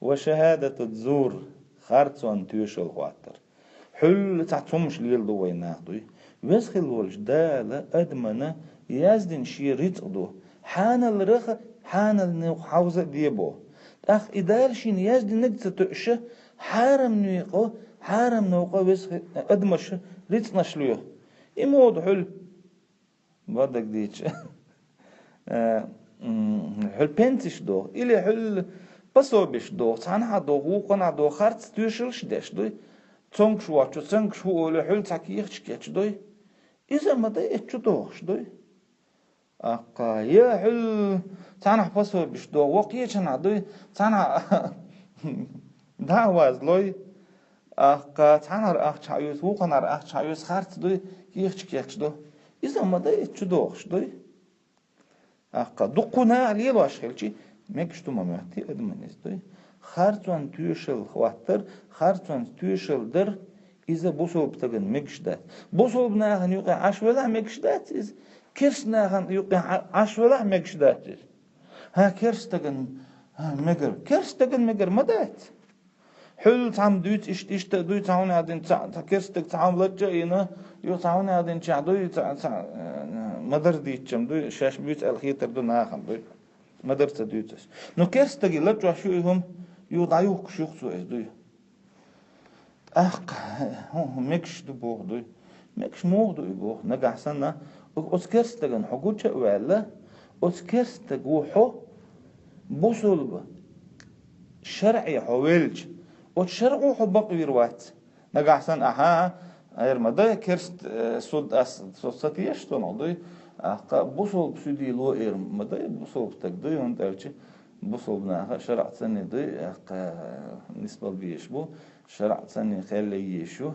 وشهادة الزور خارتون تيوشل خواتر حل تعتمش ليل دوي ناخدوي ويسخل ولش دالة أدمنا يازدن شي ريتقدو حان الرخ حان النو حوزة ديبو أخ إدال شين يازدن نجت تؤشه حارم نيقو حارم نوقو ويسخل أدمش ريتنش ليه إمود حل بدك ديتش حل بنتش دو إلي حل بسوبش دو تانها دو وقنا دو خارت تيوشلش داش دوي تونك شو واتشو تونك شو ولا حل تاكيخش كيتش دوي إذا ما ده إتشو دوخش دوي أقا يا حل تانها بسوبش دو وقيتشنا دوي تانها دعواز لوي أقا تانها أخ شايوس وقنا أخ شايوس خارت دوي كيخش كيتش دو إذا ما ده إتشو دوخش دوي أقا دقنا عليه واشخلشي مكشتو ممحتي أدمنيز دوي خارتوان تيوشل خواتر خارتوان تيوشل در إذا بوصل بتجن مكشدات بوصل بناهن يقع عشولا مكشدات إز كرس ناهن يقع عشولا مكشدات إز ها كرس تجن مجر كرس تجن مجر مدات حل تعم دوت إيش دوت تعون عادين كرس تك تعم لجأينا يو تعون عادين دوت مدر ديتشم دوت شاش بيت الخيتر دو ناهن دوت مدرسة دوتس نو كرس تجي لجوا شوهم يضايوك شيخ سو إز دوت مكش دبوغ دوي مكش موغ دوي بوغ نجح سنة أسكرستجن حقوق ولا أسكرستجوحو بوصل شرعي حوالج وتشرعو حبق ويروات نجح سنة غير ما ده كرست صد صديش تنادي بوصل بسودي لو إير ما ده بوصل بتقدي وانت أرجع بوصل بناها شرع سنة دي نسبة بيشبو شرع سنة خلي يشو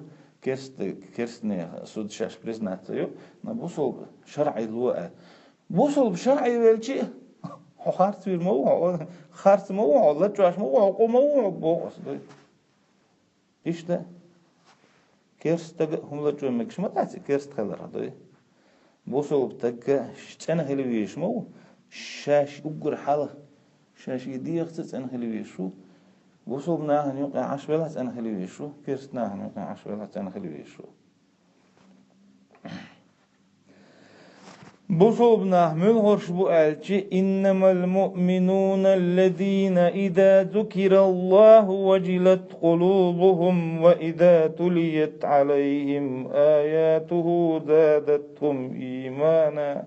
كرستني صد شاش بريزناتيو نبوصل شرعي لو بوصل بشرعي والشي خارت في الموضوع خارت موضوع لا تراش موضوع قو موضوع بوص إيش ده كرست هم لا تجوا مكش ما تعرف كرست خلر هذا بوصل بتجا أنا خلي يشمو شاش أقر حاله شاش يدير خص أنا خلي يشو بوصل بناه يوقع عشوالات أنا خلي يشو كرست ناه يوقع عشوالات أنا خلي يشو بوصل بناه ملهرش بقالتي إنما المؤمنون الذين إذا ذكر الله وجلت قلوبهم وإذا تليت عليهم آياته زادتهم إيمانا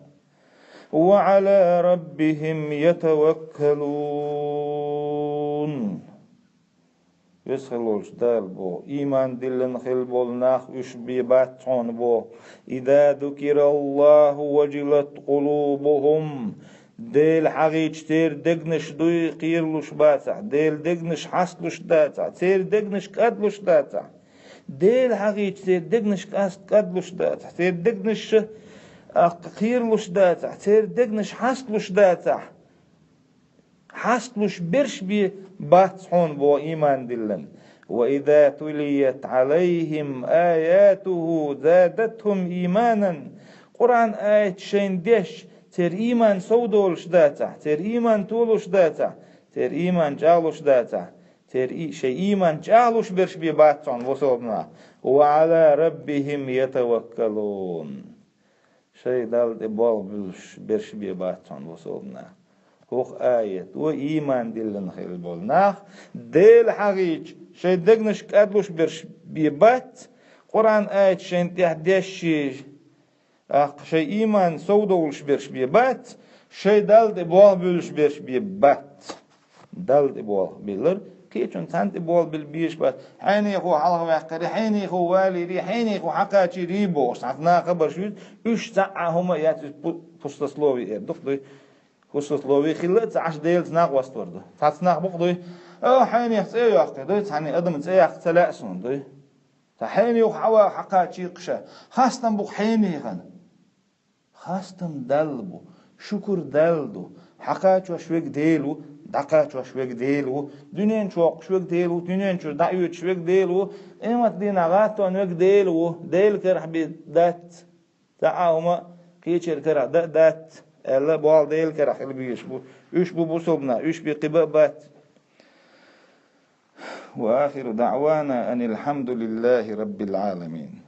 وعلى ربهم يتوكلون يسخلوش دال بو إيمان دلن خل بول ناخ يشبي باتون بو إذا ذكر الله وجلت قلوبهم ديل حقيقش تير دقنش دوي قيرلوش باتع ديل دقنش حسلوش داتع تير دقنش قدلوش داتع ديل حقيقش تير دقنش قدلوش داتع تير دقنش قيرلوش داتع تير دقنش حسلوش داتع حسلوش برش بي باتحون بو إيمان دلن وإذا تليت عليهم آياته زادتهم إيمانا قرآن آيات شين ديش تير إيمان سودولش داتا تير إيمان تولوش داتا تير إيمان جالوش داتا تير شي إيمان جالوش برش بي باتحون وصوبنا وعلى ربهم يتوكلون شي دال دبال برش بي باتحون وصوبنا هوخ آية وإيمان دلن خيل بولناخ ديل حقيق شي دقنش قدلوش برش بيبات قرآن آية شين تحديش شي إيمان سودولش برش بيبات شي دال دبوال بلش برش بيبات دال دبوال بلر كيشون تانت دبوال بالبيش بات حيني خو حلق وحقري حيني خو والي حيني خو حقاتي ريبوش عطنا خبر شويت إيش ساعة هما ياتي بوستسلوبي إردوك دوي خصوص لوي خلت عش ديل ناق واستورد تاسناق بقدوي حين يحسي يحقي دوي تعني ادم تسيح تلاسون دوي تحين يحوا حقاتي قشا خاصتم بق حيني خن خاصتم دلبو شكر دلدو حقات وشوك ديلو دقات وشوك ديلو دنيا شوق شوك ديلو دنيا شو دعيو شوك ديلو ايما دينا غاتو نوك ديلو ديل كرح بدات تعاهما كيشر كرح دات الله بوال ديل كرح اللي بيشبو يشبو بصوبنا يشبي قبابات وآخر دعوانا أن الحمد لله رب العالمين.